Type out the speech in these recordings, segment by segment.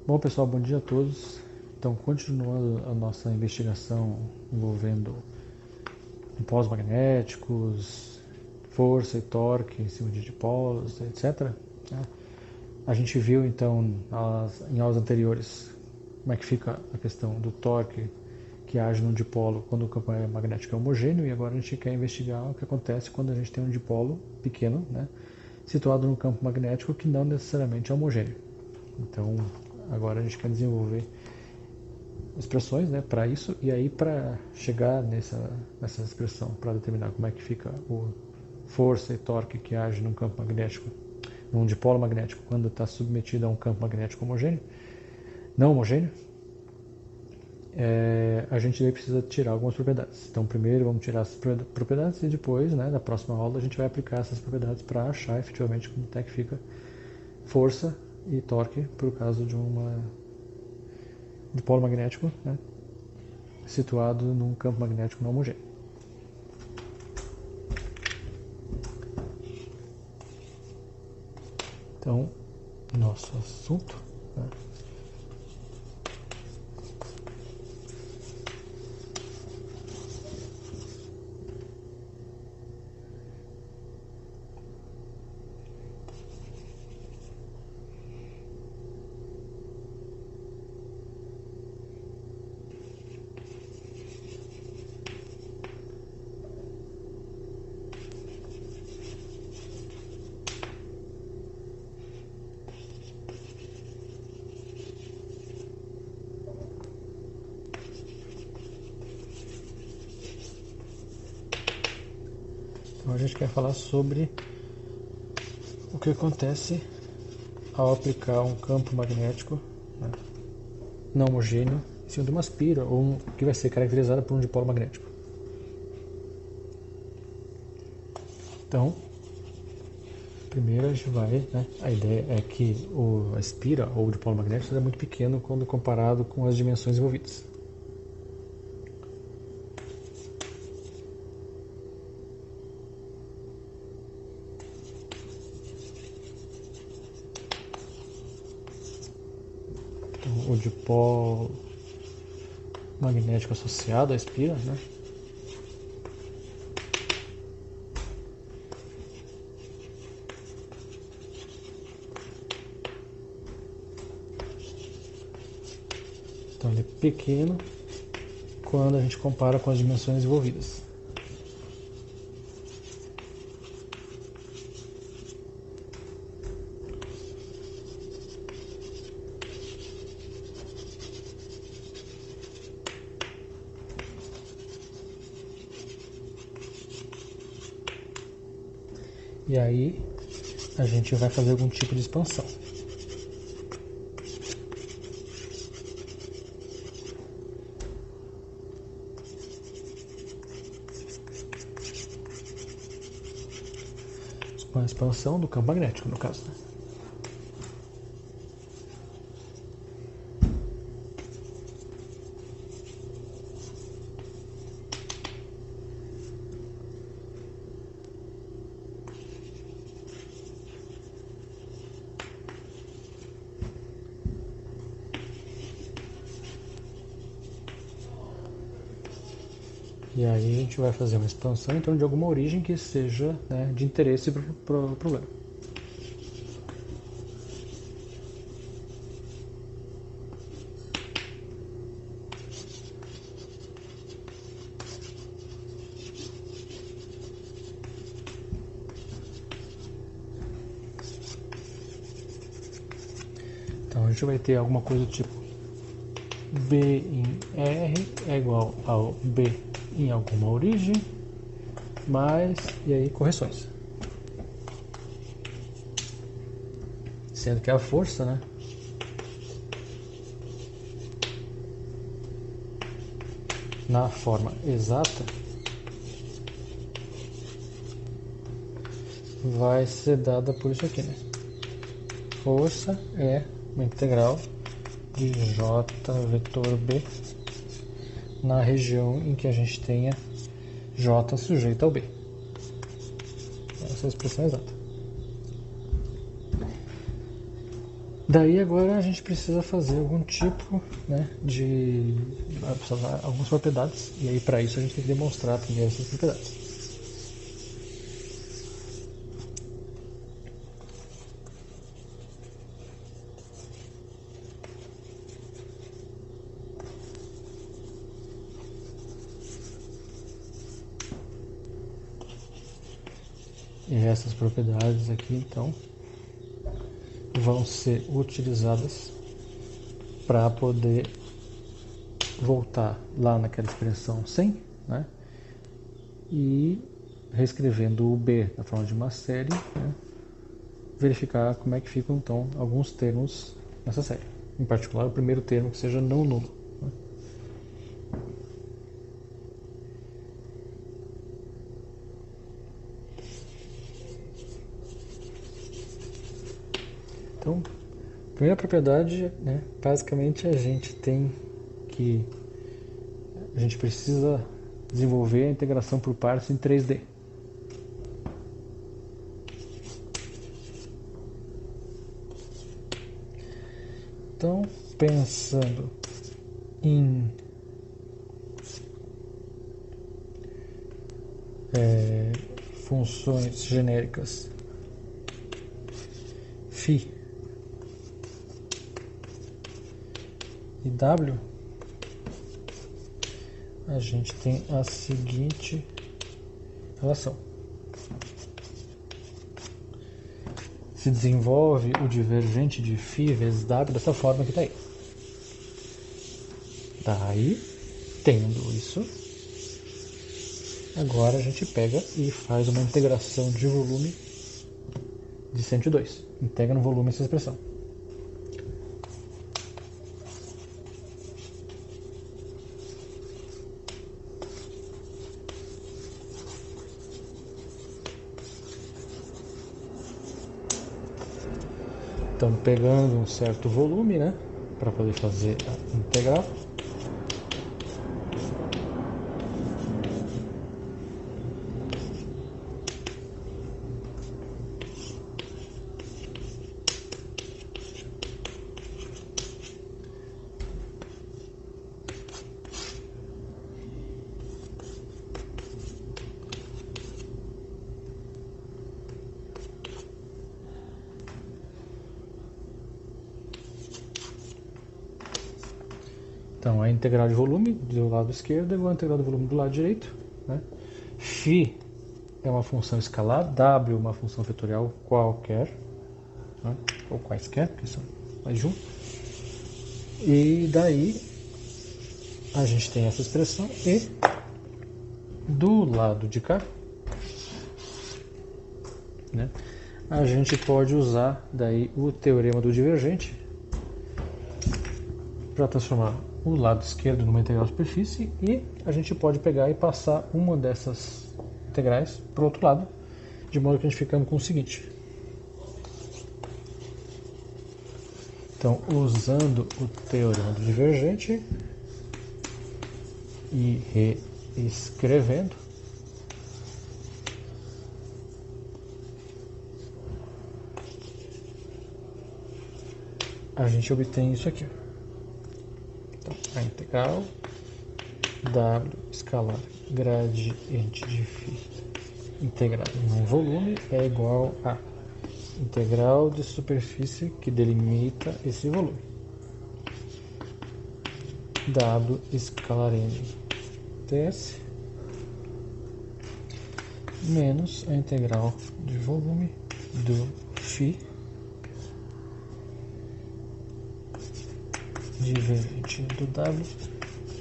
Bom, pessoal, bom dia a todos. Então, continuando a nossa investigação envolvendo polos magnéticos, força e torque em cima de dipolos, etc. A gente viu, então, em aulas anteriores, como é que fica a questão do torque que age num dipolo quando o campo magnético é homogêneo, e agora a gente quer investigar o que acontece quando a gente tem um dipolo pequeno, situado num campo magnético que não necessariamente é homogêneo. Então, agora a gente quer desenvolver expressões para isso, e aí para chegar nessa expressão, para determinar como é que fica o força e torque que age num campo magnético, num dipolo magnético, quando está submetido a um campo magnético homogêneo, não homogêneo, a gente precisa tirar algumas propriedades. Então, primeiro vamos tirar essas propriedades e depois, na próxima aula, a gente vai aplicar essas propriedades para achar efetivamente como é que fica força e torque por caso de dipolo magnético situado num campo magnético não homogêneo. Então, nosso assunto Então a gente quer falar sobre o que acontece ao aplicar um campo magnético não homogêneo em cima de uma espira, ou que vai ser caracterizada por um dipolo magnético. Então, primeiro a gente vai, a ideia é que a espira ou o dipolo magnético é muito pequeno quando comparado com as dimensões envolvidas. O dipolo magnético associado à espira, então ele é pequeno quando a gente compara com as dimensões envolvidas. E aí a gente vai fazer algum tipo de expansão. Com a expansão do campo magnético, no caso. E aí a gente vai fazer uma expansão em torno de alguma origem que seja de interesse para o problema. Então a gente vai ter alguma coisa do tipo B em R é igual ao B em alguma origem, e aí correções. Sendo que a força, na forma exata, vai ser dada por isso aqui, Força é uma integral de J vetor B na região em que a gente tenha J sujeito ao B. Essa é a expressão exata. Daí agora a gente precisa fazer algum tipo, né, de algumas propriedades, e aí para isso a gente tem que demonstrar primeiro essas propriedades. E essas propriedades aqui então vão ser utilizadas para poder voltar lá naquela expressão 100, né? E reescrevendo o B na forma de uma série, né? Verificar como é que ficam então alguns termos nessa série. Em particular o primeiro termo que seja não nulo. Né? Então, primeira propriedade, né, basicamente a gente precisa desenvolver a integração por partes em 3D. Então, pensando em funções genéricas φ e w, a gente tem a seguinte relação. Se desenvolve o divergente de φ vezes w dessa forma que está aí. Daí, tendo isso, agora a gente pega e faz uma integração de volume de 102. Integra no volume essa expressão. Então, pegando um certo volume, né, para poder fazer a integral. Então, a integral de volume do lado esquerdo é igual a integral de volume do lado direito. Né? Φ é uma função escalar, W é uma função vetorial qualquer, né? Ou quaisquer, porque são mais de um. E daí a gente tem essa expressão e do lado de cá, né, a gente pode usar daí o teorema do divergente para transformar o lado esquerdo numa integral de superfície, e a gente pode pegar e passar uma dessas integrais para o outro lado, de modo que a gente fica com o seguinte. Então, usando o teorema do divergente e reescrevendo, a gente obtém isso aqui. Então, a integral W escalar gradiente de φ integrado num volume é igual a integral de superfície que delimita esse volume. W escalar n ds menos a integral de volume do φ divergente do W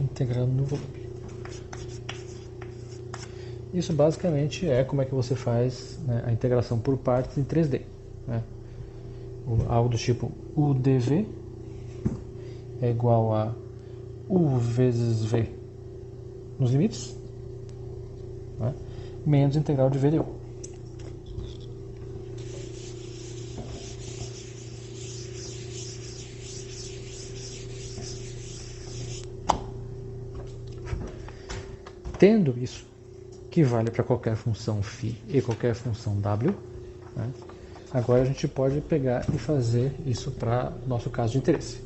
integrando no volume. Isso basicamente é como é que você faz, né, a integração por partes em 3D. Né? Algo do tipo UdV é igual a U vezes V nos limites, né, menos integral de V de U. Tendo isso, que vale para qualquer função φ e qualquer função w, né, agora a gente pode pegar e fazer isso para nosso caso de interesse.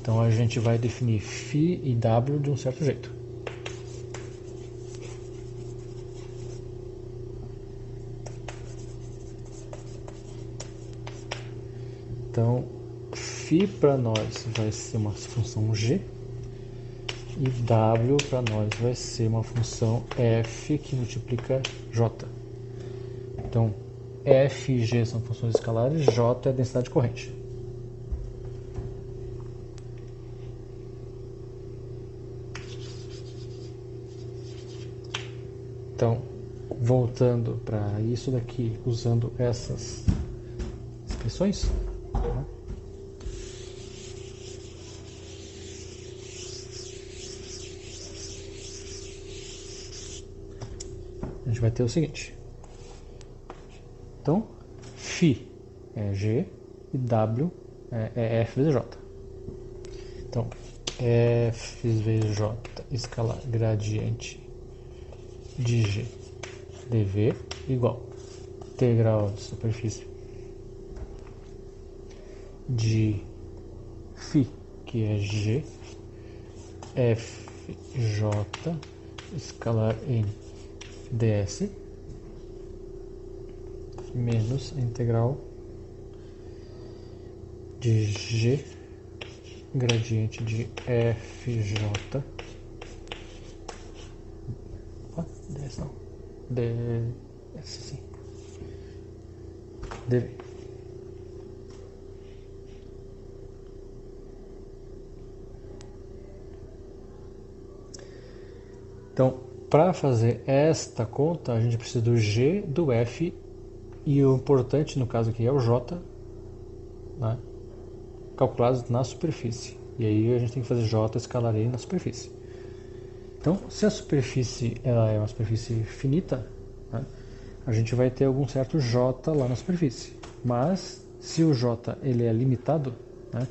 Então a gente vai definir φ e w de um certo jeito. Então φ para nós vai ser uma função g e w para nós vai ser uma função f que multiplica j. Então f e g são funções escalares, j é a densidade corrente. Então, voltando para isso daqui, usando essas expressões, né? A gente vai ter o seguinte. Então, φ é g e w é f vezes j. Então, f vezes j escalar gradiente de g dv igual integral de superfície de φ, que é g, fj escalar em ds menos a integral de g gradiente de fj ds não ds sim dv. Então, para fazer esta conta, a gente precisa do g, do f e o importante no caso aqui é o j, né, calculados na superfície. E aí a gente tem que fazer j escalar em na superfície. Então, se a superfície ela é uma superfície finita, né, a gente vai ter algum certo j lá na superfície. Mas se o j ele é limitado, né,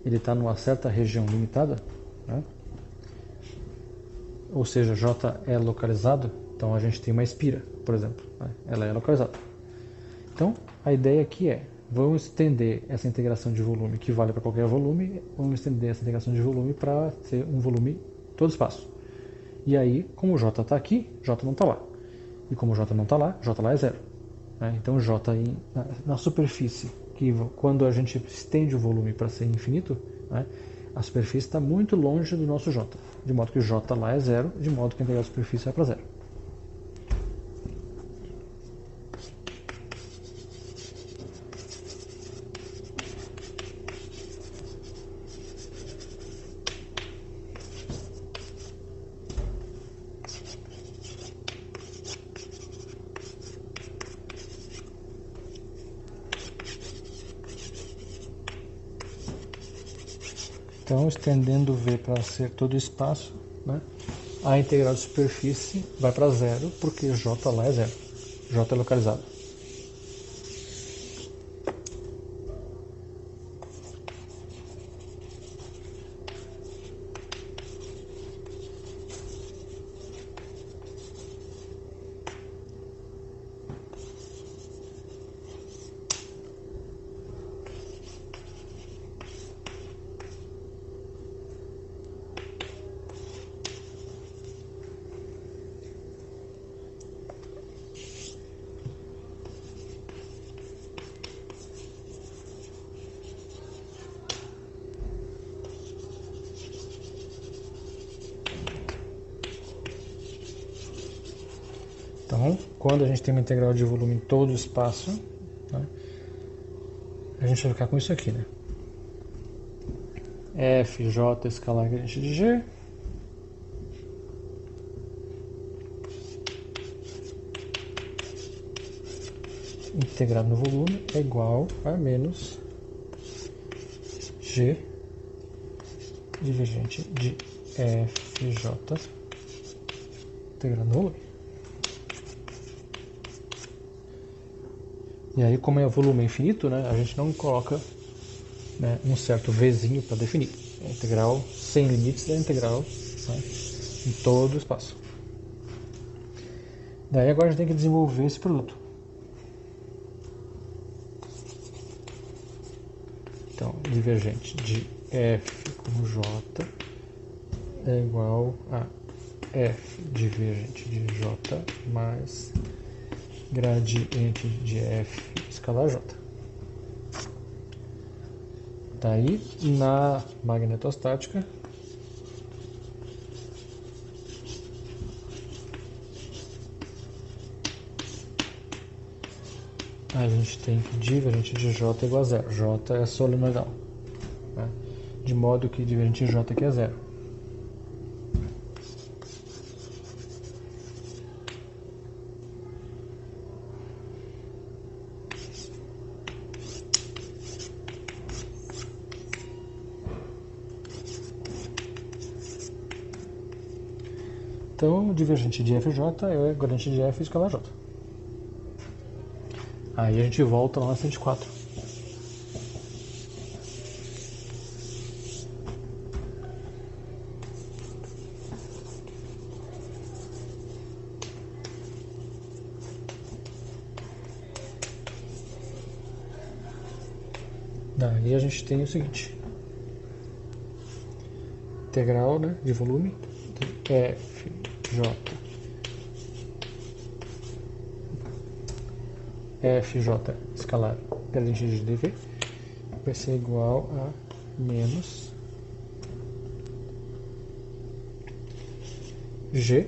ele está numa certa região limitada, né, ou seja, j é localizado, então a gente tem uma espira, por exemplo, né, ela é localizada. Então, a ideia aqui é, vamos estender essa integração de volume que vale para qualquer volume, vamos estender essa integração de volume para ser um volume todo espaço. E aí, como o j está aqui, j não está lá. E como o j não está lá, j lá é zero. Né? Então, j na superfície, que quando a gente estende o volume para ser infinito, né, a superfície está muito longe do nosso j, de modo que o j lá é zero, de modo que a integral da superfície vai para zero. Então, estendendo V para ser todo o espaço, né, a integral de superfície vai para zero, porque J lá é zero. J é localizado. Então, quando a gente tem uma integral de volume em todo o espaço, né, a gente vai ficar com isso aqui, né? Fj escalar gradiente de G integrado no volume é igual a menos G divergente de Fj integrado no volume. E aí, como é volume infinito, né, a gente não coloca, né, um certo Vzinho para definir. A integral sem limites é a integral, né, em todo o espaço. Daí agora a gente tem que desenvolver esse produto. Então, divergente de f com j é igual a f divergente de j mais gradiente de f escalar j. Daí, na magnetostática, a gente tem que divergente de J igual a zero. J é solenoidal, né? De modo que divergente de J aqui é zero. Então, o divergente de FJ é o gradiente de F escalar J. Aí a gente volta lá na 104. Daí a gente tem o seguinte. Integral, né, de volume, FJ escalar gradiente de dV vai ser igual a menos G.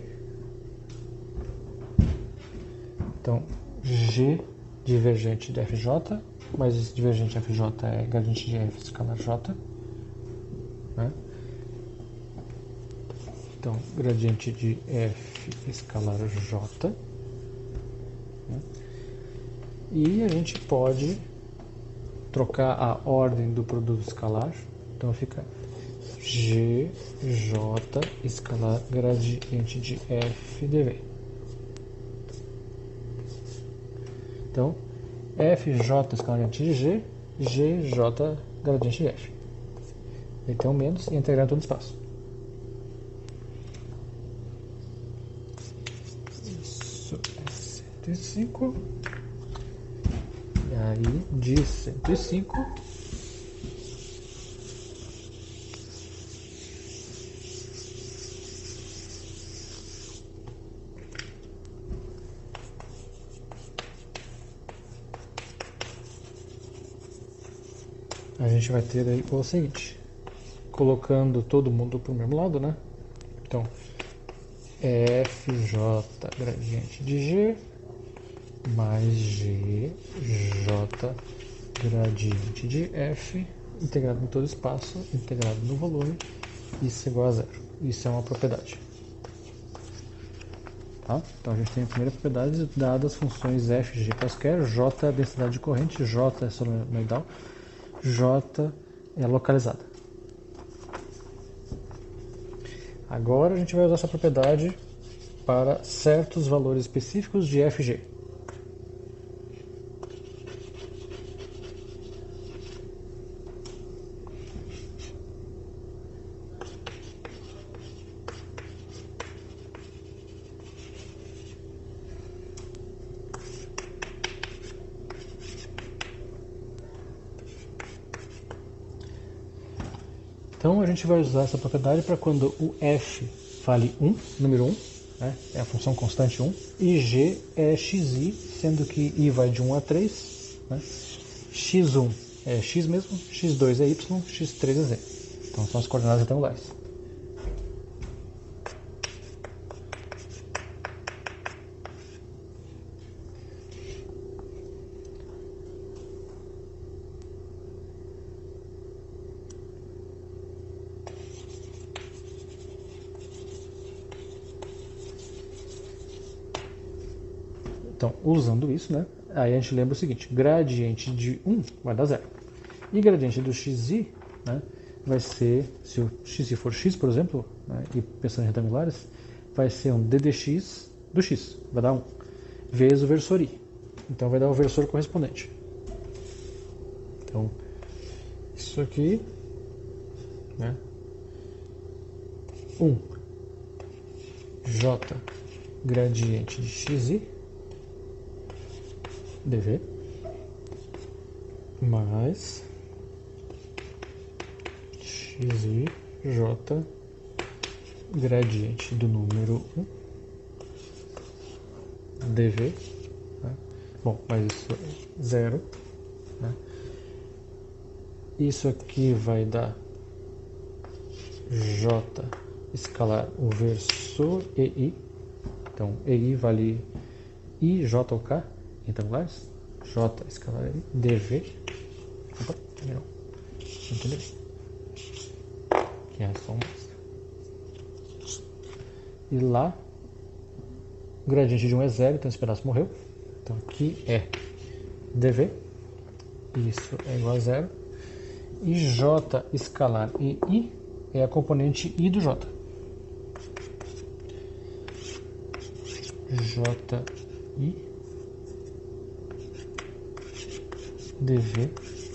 Então, G divergente de FJ, mas esse divergente de FJ é gradiente de F escalar J, né? Então, gradiente de F escalar J, né? E a gente pode trocar a ordem do produto escalar. Então fica GJ escalar gradiente de F dV. Então, FJ escalar gradiente de G, GJ gradiente de F. Então, menos e integrar todo o espaço. Isso é 105. E aí, de 105, a gente vai ter aí o seguinte, colocando todo mundo para o mesmo lado, né? Então, FJ gradiente de G mais GJ gradiente de F integrado em todo espaço, integrado no volume, isso é igual a zero. Isso é uma propriedade. Tá? Então a gente tem a primeira propriedade dadas as funções f de g quaisquer, J é a densidade de corrente, J é solenoidal, J é localizada. Agora a gente vai usar essa propriedade para certos valores específicos de fg. Então a gente vai usar essa propriedade para quando o f vale 1, número 1, né, é a função constante 1, e g é xi, sendo que i vai de 1 a 3, né, x1 é x mesmo, x2 é y, x3 é z. Então são as coordenadas retangulares. Então, usando isso, né, aí a gente lembra o seguinte, gradiente de 1 vai dar 0. E gradiente do xi, né, vai ser, se o xi for x, por exemplo, né, e pensando em retangulares, vai ser um ddx do x, vai dar 1, vezes o versor i. Então vai dar o versor correspondente. Então, isso aqui, né, 1 j gradiente de xi dv mais xi, j, gradiente do número 1, dv, né? Bom, mas isso é 0, né? Isso aqui vai dar j escalar o versor EI. Então, EI vale I, J ou K, retangulares. J escalar EI, dv. Opa, não. Entendeu? Que é só um extra. E lá, o gradiente de 1 é 0, então esse pedaço morreu. Então aqui é dv. Isso é igual a 0. E j escalar EI é a componente I do j. JI dv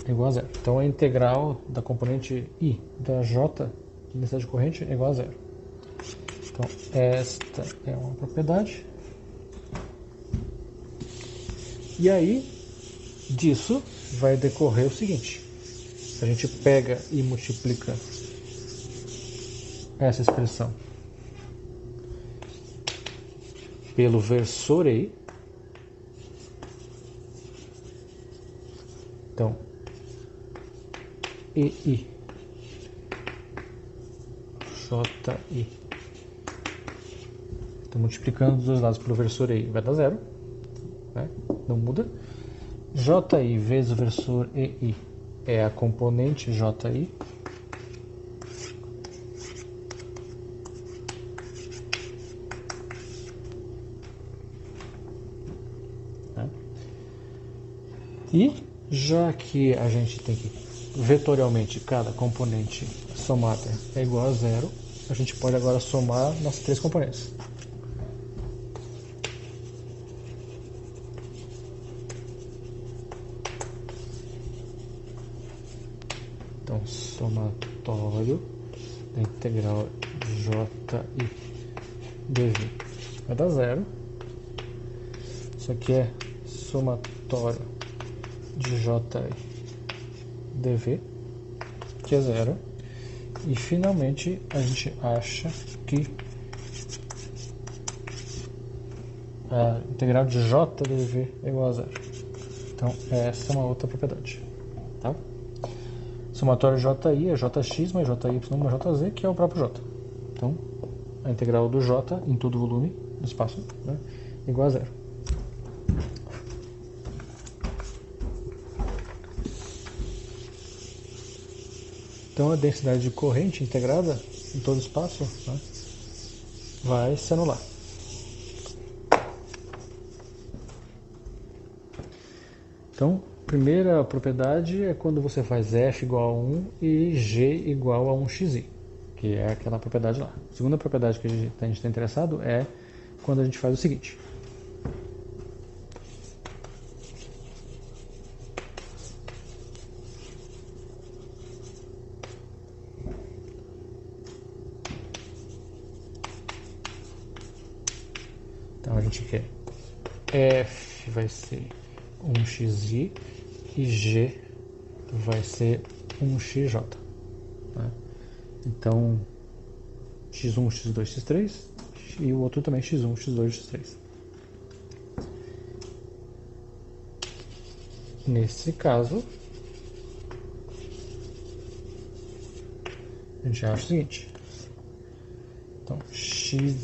é igual a 0. Então a integral da componente I da j, densidade corrente, é igual a 0. Então esta é uma propriedade. E aí, disso vai decorrer o seguinte. A gente pega e multiplica essa expressão pelo versor EI. Então, EI, JI, estou multiplicando os dois lados pelo versor EI, vai dar 0, né? Não muda. JI vezes o versor EI é a componente JI. E já que a gente tem que vetorialmente cada componente somada é igual a 0, a gente pode agora somar nas três componentes. Então, somatório da integral JI dv vai dar 0. Isso aqui é somatório de JI dv, que é 0. E finalmente a gente acha que a integral de J dv é igual a 0. Então essa é uma outra propriedade, tá? Somatório de JI é JX mais JY mais JZ, que é o próprio J. Então a integral do J em todo o volume do espaço, né, é igual a 0. Então a densidade de corrente integrada em todo o espaço, né, vai se anular. Então, primeira propriedade é quando você faz f igual a 1 e g igual a 1xi, que é aquela propriedade lá. A segunda propriedade que a gente está interessado é quando a gente faz o seguinte. Então a gente quer f vai ser 1xi e g vai ser 1xj. Né? Então x1, x2, x3 e o outro também x1, x2, x3. Nesse caso, a gente acha o seguinte. Então, xi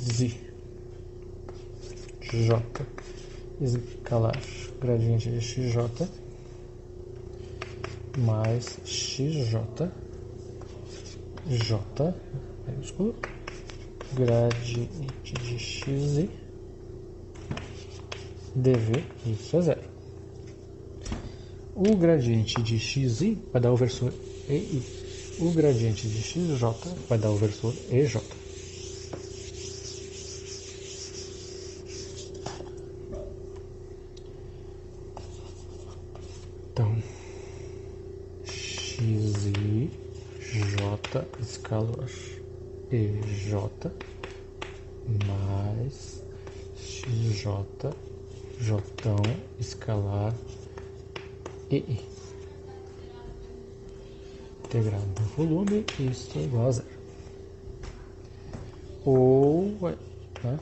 j escalar gradiente de xj mais xj j maiúsculo gradiente de xi dv, isso é 0. O gradiente de xi vai dar o versor EI. O gradiente de xj vai dar o versor EJ. Então, xi j escalar EJ mais xj j escalar EI. integral do volume, isso é igual a zero. Ou, né?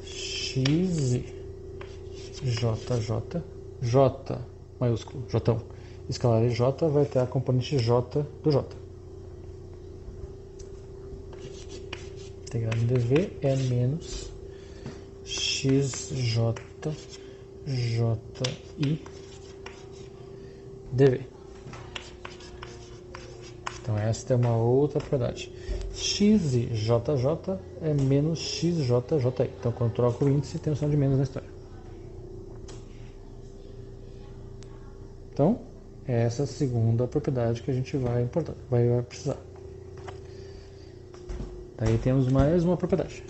X J maiúsculo, J escalar J vai ter a componente J do J. Integral em dv é menos xj ji dv. Então esta é uma outra propriedade. Xjj é menos xjji. Então quando troca o índice tem um som de menos na história. Então essa é a segunda propriedade que a gente vai importar, vai precisar. Daí temos mais uma propriedade.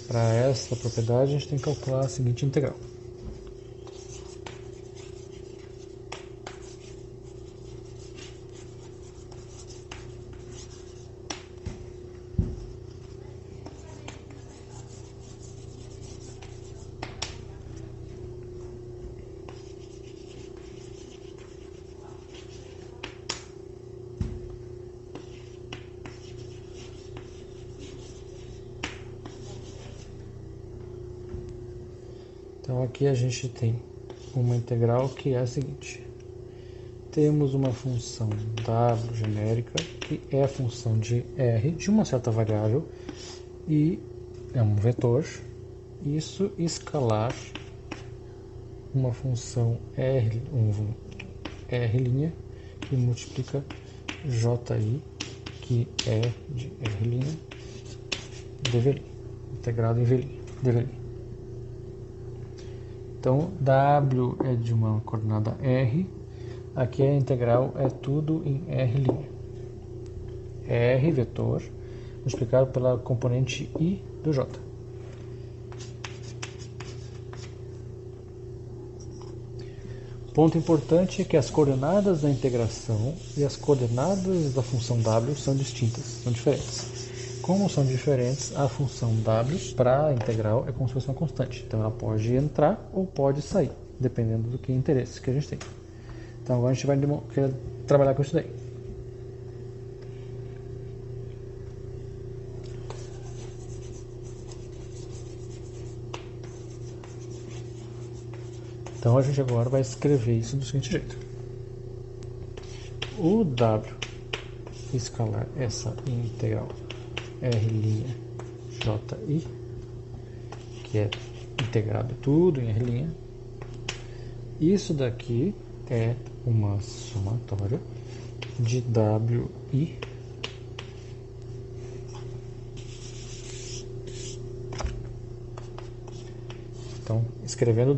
Para essa propriedade a gente tem que calcular a seguinte integral. Então aqui a gente tem uma integral que é a seguinte. Temos uma função w genérica, que é a função de r de uma certa variável, e é um vetor. Isso escalar uma função r, r' que multiplica ji, que é de r' dv', integrado em dv'. Então, w é de uma coordenada r, aqui a integral é tudo em r'. R vetor multiplicado pela componente i do j. Ponto importante é que as coordenadas da integração e as coordenadas da função w são distintas, são diferentes. Como são diferentes, a função w para a integral é como se fosse uma constante. Então ela pode entrar ou pode sair, dependendo do que interesse que a gente tem. Então agora a gente vai querer trabalhar com isso daí. Então a gente agora vai escrever isso do seguinte jeito. O w escalar essa integral r' ji, que é integrado tudo em r', isso daqui é uma somatória de wi então escrevendo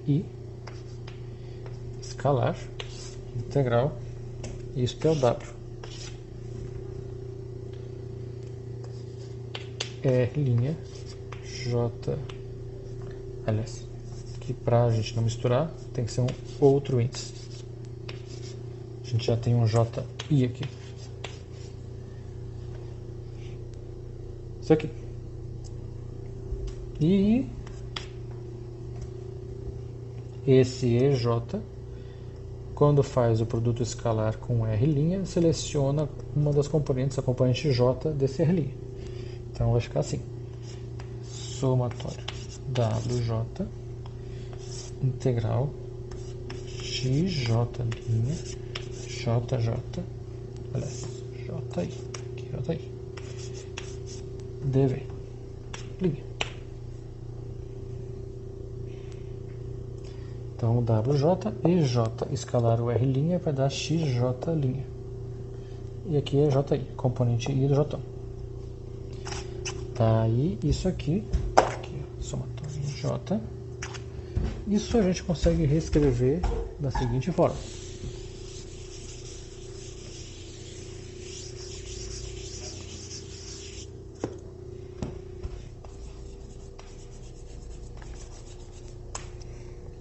wi escalar integral, isso que é o w r' j, aliás, que para a gente não misturar tem que ser um outro índice. A gente já tem um ji aqui. Isso aqui. E esse EJ, quando faz o produto escalar com R', seleciona uma das componentes, a componente J desse R'. Então vai ficar assim. Somatório WJ integral XJ', JJ, aliás, JI, aqui JI, DV, linha. Então, WJ e J escalar o R' vai dar XJ'. E aqui é JI, componente I do J. Daí, isso aqui somatório J. Isso a gente consegue reescrever da seguinte forma.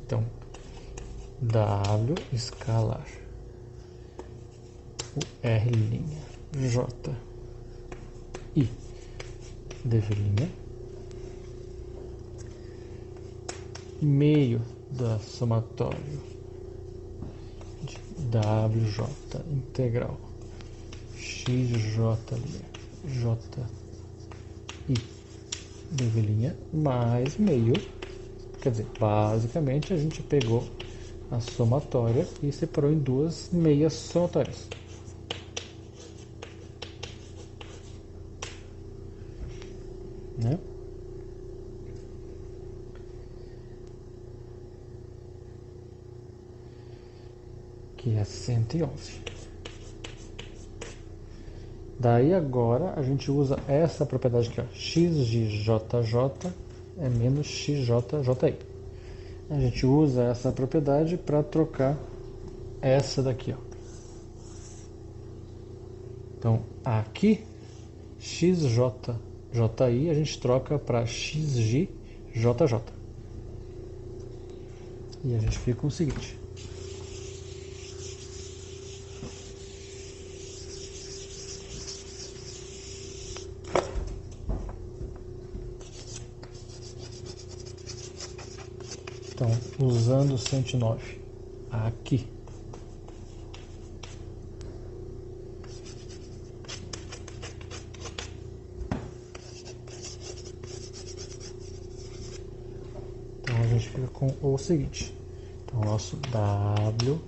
Então, W escalar o R' J I develinha, meio da somatório de WJ integral XJ JI develinha mais meio. Quer dizer, basicamente a gente pegou a somatória e separou em duas meias somatórias. Né? Que é 111. Daí agora a gente usa essa propriedade aqui, ó, x de JJ é menos XJJI. A gente usa essa propriedade para trocar essa daqui, ó. Então aqui XJJI a gente troca para XJJJ. E a gente fica com o seguinte. Então, usando o 109 aqui, então a gente fica com o seguinte. Então, o nosso W,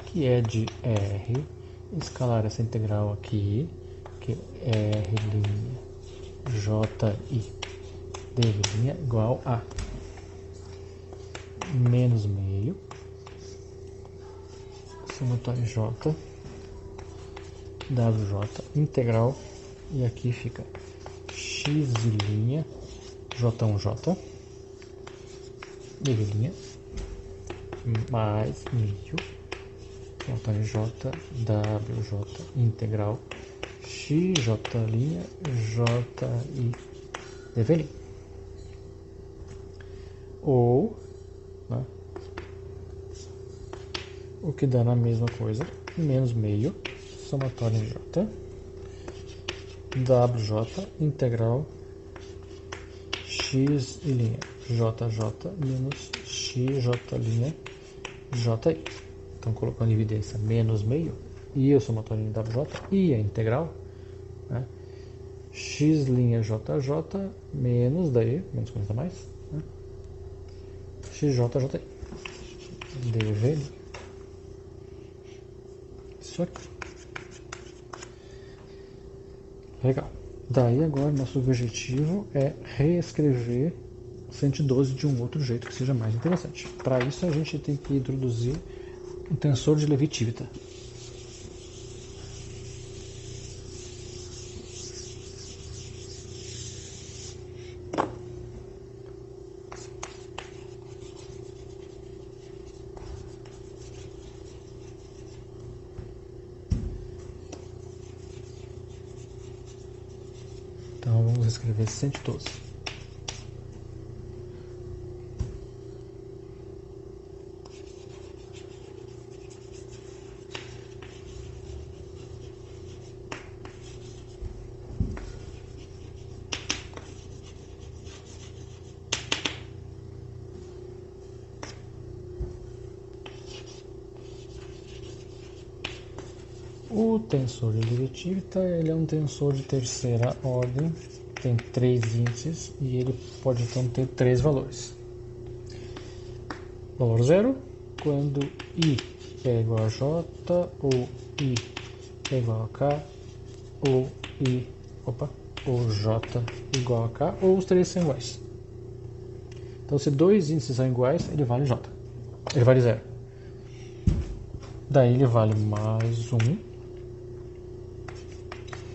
que é de R, escalar essa integral aqui, que é R' JI D' igual a menos meio, somatório J, WJ integral, e aqui fica x J1J, develinha, mais meio, somatório J, WJ integral, XJ', JI develinha. Ou né, o que dá na mesma coisa, menos meio, somatório J, WJ integral x JJ menos XJ' JI. Então, colocando em evidência menos meio e o somatório em WJ e a integral, né, x' JJ menos daí, menos coisa mais, né, XJJI. DV. Isso aqui. Legal. Daí agora nosso objetivo é reescrever 112 de um outro jeito que seja mais interessante. Para isso a gente tem que introduzir um tensor de Levi-Civita. Então vamos escrever 112. O tensor de Levi-Civita, ele é um tensor de terceira ordem, tem 3 índices e ele pode então ter 3 valores. Valor 0, quando I é igual a J, ou I é igual a K, ou J igual a K, ou os 3 são iguais. Então, se 2 índices são iguais, ele vale J. Ele vale 0. Daí ele vale mais 1.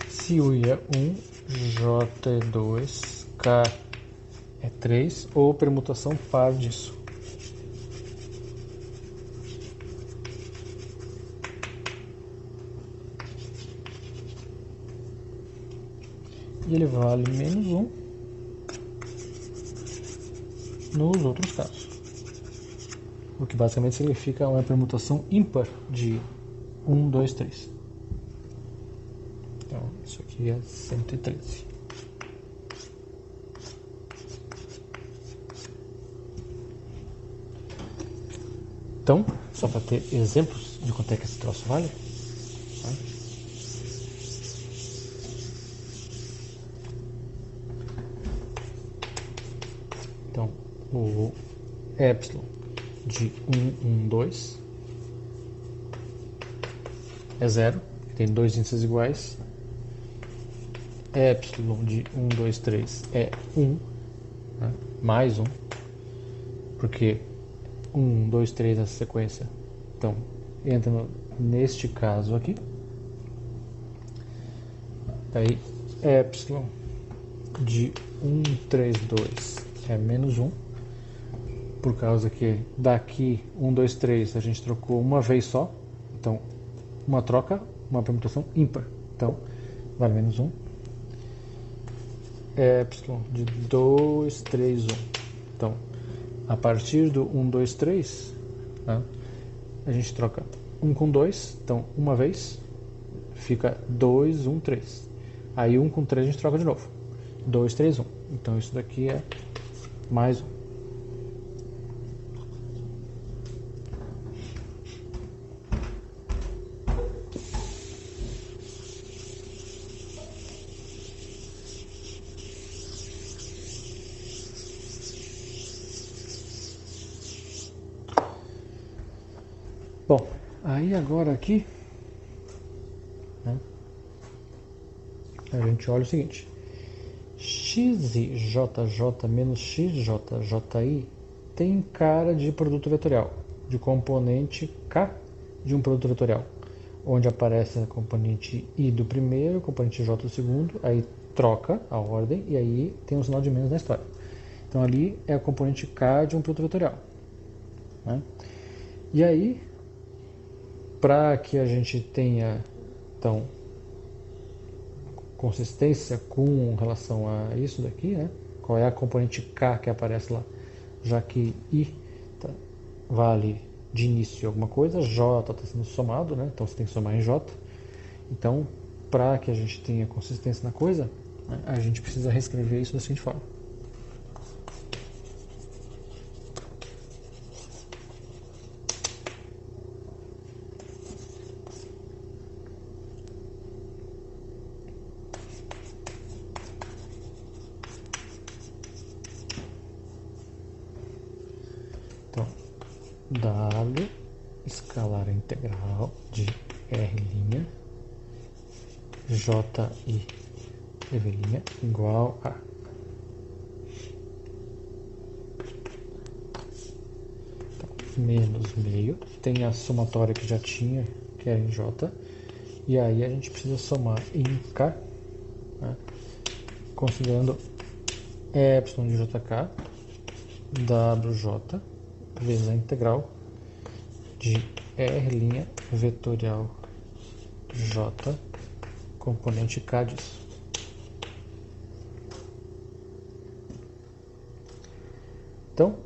Se U é 1, J é 2, K é 3, ou permutação par disso. E ele vale menos 1 nos outros casos. O que basicamente significa uma permutação ímpar de 1, 2, 3. Então, isso aqui é 113. Então, só para ter exemplos de quanto é que esse troço vale, tá? Então, o epsilon de 2 é 0, tem dois índices iguais. Epsilon de 2, 3 é 1, né? Mais 1, porque 2, 3 essa sequência. Então, entra neste caso aqui. Daí, epsilon de 3, 2 é menos 1, por causa que daqui 2, 3 a gente trocou uma vez só. Então, uma troca, uma permutação ímpar. Então, vale menos 1. Epsilon de 2, 3, 1. Então, a partir do 2, 3, né, a gente troca 1 com 2. Então, uma vez, fica 2, 1, 3. Aí 1 com 3 a gente troca de novo. 2, 3, 1. Então, isso daqui é mais 1. Bom, aí agora aqui, né, a gente olha o seguinte: xijj menos xjji tem cara de produto vetorial, de componente K de um produto vetorial, onde aparece a componente I do primeiro, componente J do segundo, aí troca a ordem e aí tem um sinal de menos na história. Então ali é a componente K de um produto vetorial, né? E aí, para que a gente tenha, então, consistência com relação a isso daqui, né? Qual é a componente K que aparece lá? Já que I vale de início alguma coisa, J está sendo somado, né? Então você tem que somar em J. Então, para que a gente tenha consistência na coisa, né, a gente precisa reescrever isso da seguinte forma. W escalar integral de R' Ji EV' igual a menos meio, tem a somatória que já tinha, que é em J, e aí a gente precisa somar em K, né, considerando epsilon de JK, WJ, vezes a integral de R' vetorial J, componente K disso. Então,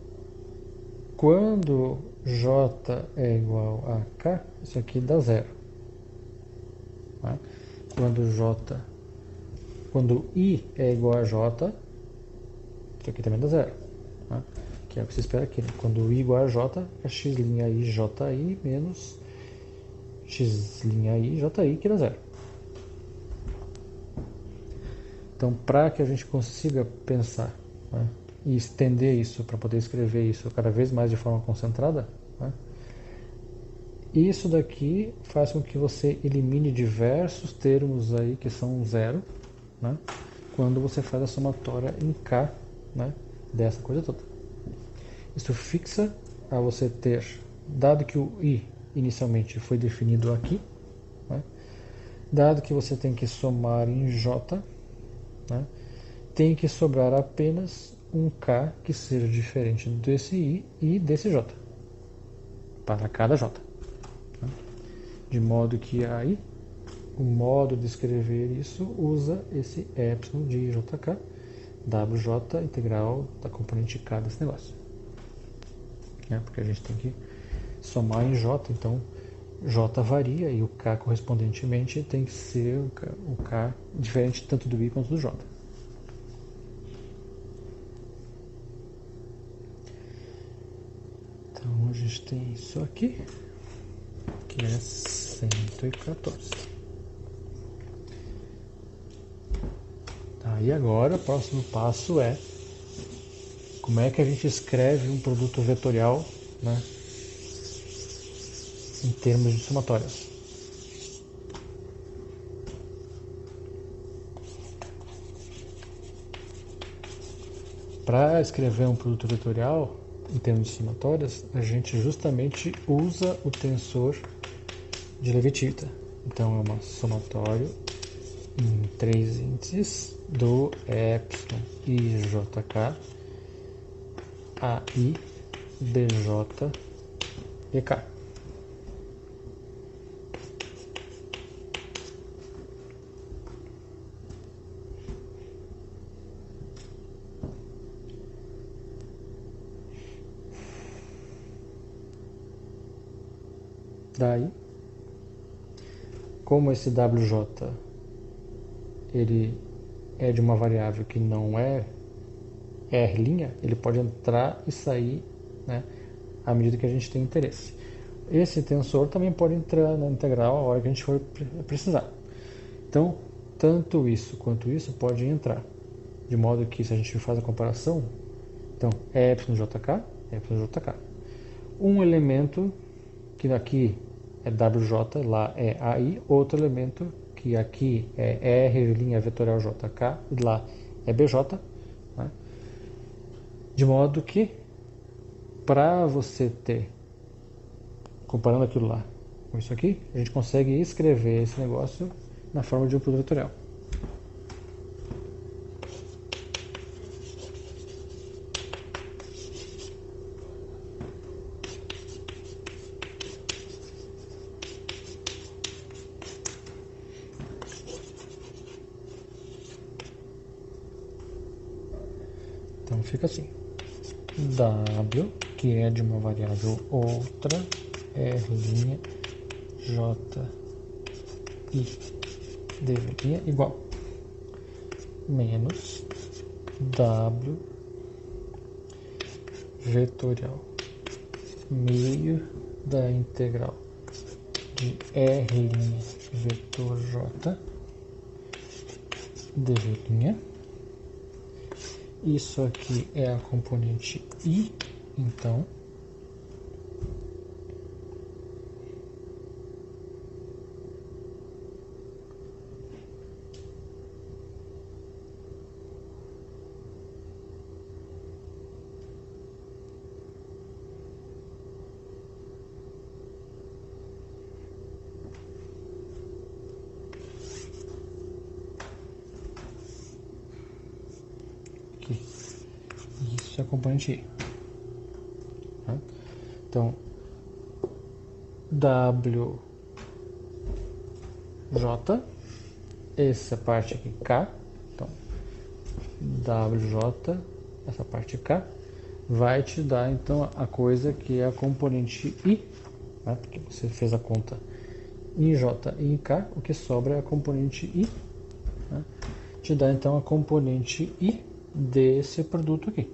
quando J é igual a K, isso aqui dá zero. Tá? Quando I é igual a J, isso aqui também dá zero. Tá? Que é o que você espera aqui, né? Quando I igual a J, é x'I JI menos x'I JI, que dá zero. Então, para que a gente consiga pensar, né, e estender isso para poder escrever isso cada vez mais de forma concentrada, né, isso daqui faz com que você elimine diversos termos aí que são zero, né, quando você faz a somatória em K, né, dessa coisa toda. Isso fixa a você ter, dado que o I inicialmente foi definido aqui, né, dado que você tem que somar em J, né, tem que sobrar apenas um K que seja diferente desse I e desse J, para cada J. Né? De modo que aí, o modo de escrever isso usa esse epsilon de JK, WJ integral da componente K desse negócio. Porque a gente tem que somar em J, então J varia e o K correspondentemente tem que ser o K diferente tanto do I quanto do J. Então a gente tem isso aqui, que é 114. Tá, e agora o próximo passo é como é que a gente escreve um produto vetorial, né, em termos de somatórias. Para escrever um produto vetorial em termos de somatórias, a gente justamente usa o tensor de Levi-Civita. Então é uma somatório em 3 índices do epsilon IJK, AI, BJ e K. Daí, como esse WJ ele é de uma variável que não é R', ele pode entrar e sair, né, à medida que a gente tem interesse. Esse tensor também pode entrar na integral a hora que a gente for precisar. Então, tanto isso quanto isso pode entrar. De modo que, se a gente faz a comparação, então, é εjk, é εjk. Um elemento, que aqui é WJ, lá é AI, outro elemento, que aqui é R' vetorial JK, e lá é BJ, né? De modo que, para você ter, comparando aquilo lá com isso aqui, a gente consegue escrever esse negócio na forma de um produto vetorial. Então fica assim. W, que é de uma variável outra, R', J, I, D' igual menos W vetorial meio da integral de R' vetor J D'. Isso aqui é a componente I, então aqui. Isso é a componente I. Tá? Então, WJ, essa parte aqui K, então WJ, essa parte K, vai te dar então a coisa que é a componente I, né? Porque você fez a conta em J e em K, o que sobra é a componente I, né? Te dá então a componente I desse produto aqui.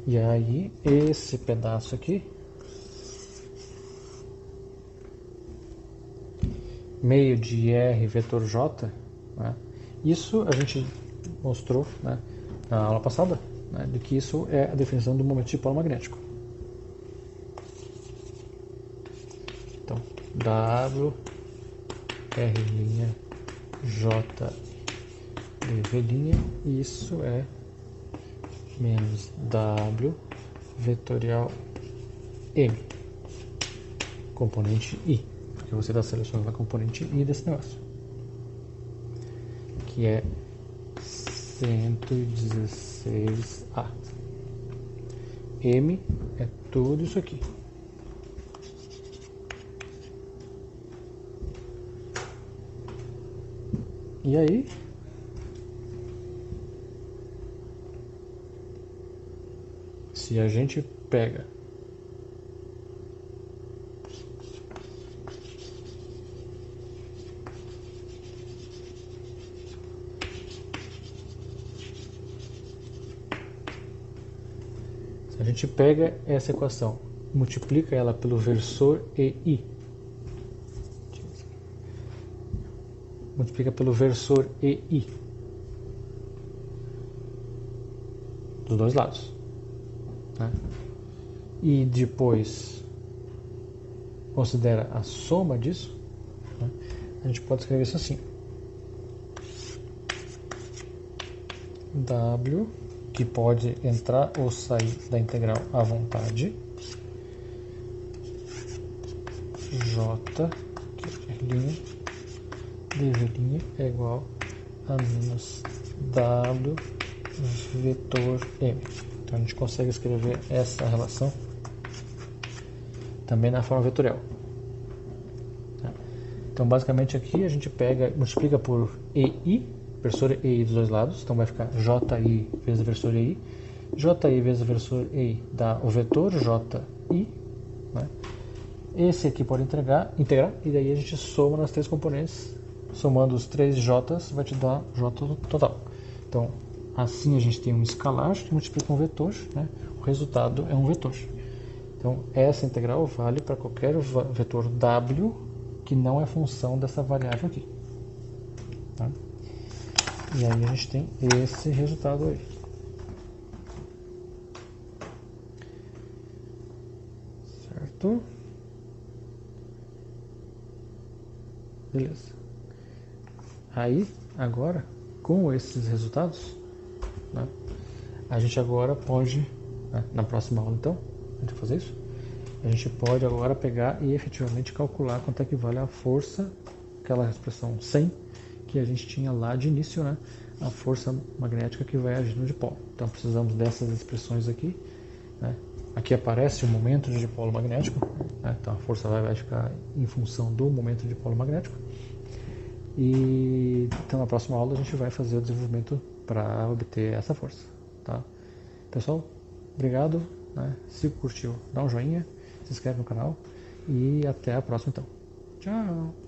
E aí, esse pedaço aqui, meio de R vetor J, né? Isso a gente mostrou, né, na aula passada, né, de que isso é a definição do momento de polo magnético. Então, W, R', J, D', isso é menos W vetorial M, componente I, porque você está selecionando a componente I desse negócio, que é 116A. M é tudo isso aqui. E aí, se a gente pega A gente pega essa equação, multiplica ela pelo versor EI. Multiplica pelo versor EI. Dos dois lados. Né? E depois considera a soma disso. Né? A gente pode escrever isso assim. W, que pode entrar ou sair da integral à vontade. J, que é linha, dv' é igual a menos W vetor M. Então a gente consegue escrever essa relação também na forma vetorial. Então basicamente aqui a gente pega, multiplica por EI, versor EI dos dois lados, então vai ficar JI vezes o versor EI. JI vezes o versor EI dá o vetor JI. Né? Esse aqui pode integrar, e daí a gente soma nas três componentes, somando os três J's vai te dar J total. Então assim a gente tem um escalar que multiplica um vetor, né? O resultado é um vetor. Então essa integral vale para qualquer vetor W que não é função dessa variável aqui. Tá? E aí a gente tem esse resultado aí. Certo? Beleza. Aí, agora, com esses resultados, né, a gente agora pode, né, na próxima aula então, a gente vai fazer isso, a gente pode agora pegar e efetivamente calcular quanto é que vale a força, aquela expressão 100, que a gente tinha lá de início, né, a força magnética que vai agir no dipolo. Então precisamos dessas expressões aqui, né. Aqui aparece o momento de dipolo magnético, né, então a força vai ficar em função do momento de dipolo magnético. E então na próxima aula a gente vai fazer o desenvolvimento para obter essa força. Tá? Pessoal, obrigado. Né? Se curtiu, dá um joinha, se inscreve no canal e até a próxima então. Tchau!